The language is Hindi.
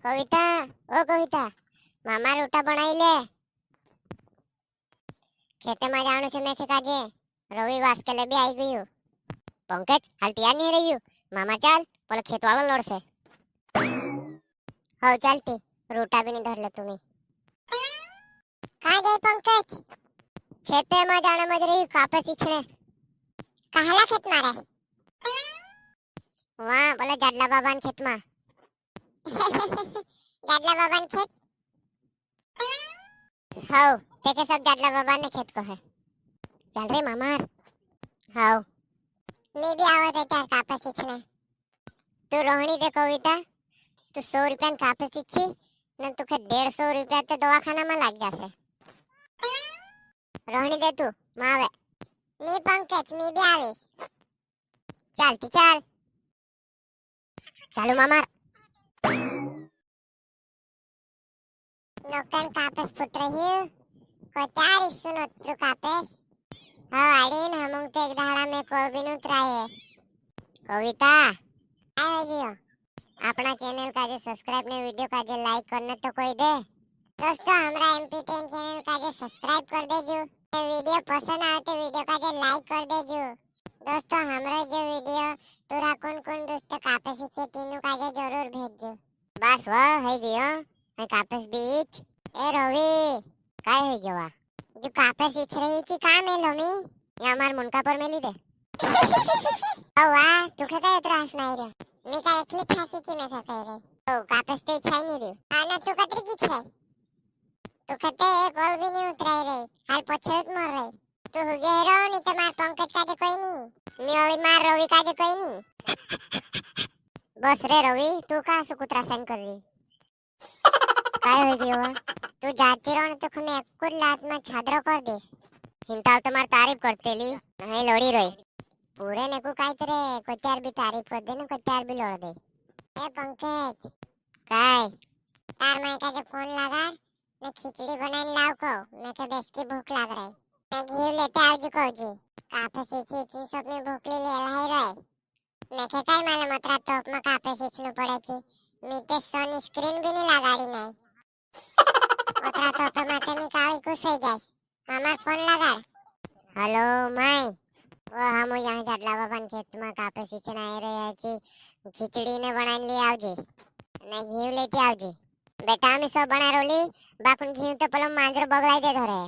कविता ओ कविता मामा रोटा बनाई ले खेते में जाणु छे मेखे काजे रवि वास्केले भी आई गयो पंकज हाल तैयार नहीं रही मामा चाल बोले खेत वाला लड़से हो चलती रोटा भी नहीं धर ले तुम्हें कहाँ गए पंकज खेते में जाने मज रही कापे सीछने कहला खेत मारे वहाँ बोले जाडला बाबा खेत में जाडला बाबा खेत हो देखे सब जाडला बाबा ने खेत को है चल रे मामा हो मैं भी आवत है त्यार कापे सीछने तू रोहणी दे कविता तू 100 रुपया कापे सीछी न तुके 150 रुपया ते दवाखाना में लाग जासे रोहणी दे तू मावे मी पंकज मी भी आवीस चालती चाल चालू मामा नोकन कापेस फुट रही को चार सुनो तू कापेस हाँ आडीन हमंग ते एक दाड़ा में कोल भी नु त्राये कविता आवे दियो अपना चैनल का जे सब्सक्राइब ने वीडियो का जे लाइक करने तो कोई दे दोस्तों हमरा MP10 चैनल का जे सब्सक्राइब कर देजो ये वीडियो पसंद आए तो वीडियो का जे लाइक कर देजो दोस्तों हमरा जो वीडियो तोरा कौन दोस्त कापे सीछे तीनों का जे जरूर भेजो बस वाह है गयो है कापेस बीच ए रवि काय है गवा जो कापे सीछ रही छी का मेलोमी या मार मुनका पर मेली दे ओ वाह तुखे काय त्रास नाही रे मी काय एकली फासी की में कह रे ओ कापेस ते छाई नहीं रे आना तू कतरी की छाई तू कते गोल भी नहीं उतराई रे हाल पछरत मर रही तू हुगेरो नहीं तो मार पंकज का जे कोई नहीं मी ओली मार रवि का जे कोई नहीं बस रे रवि तू का सुकुत्रा सन कर रही काय हो गयो तू जाती रहो तो खमे एक लात में छादरो कर दे हिंताव तुम्हार तारीफ करतेली नहीं लोड़ी रही पूरे ने को काय तरे को त्यार भी तारीफ कर दे न को त्यार भी लोड़ दे ए पंकज काय तार माई का जे फोन लगा ने खिचड़ी बनाने लाव को ने के बेस की भूख लग रही मैं घी लेते आवजी को जी काफे सीची ची सब में भूख ले रही रही मैं के काय माले मतरा तोप में काफे सीचनु पड़े छी मी ते सन स्क्रीन भी नहीं लगाड़ी नहीं मतरा तोप माते मी काई खुश हो जाए हमार फोन लगा हेलो माई वो हम यहाँ जाडला बाबा खेत में कापे सीचन आए रहे छी खिचड़ी ने बना ली आवजी ने घी लेती आवजी बेटा मी सब बना रोली बाकुन घी तो पलो मांजर बगलाई दे धरे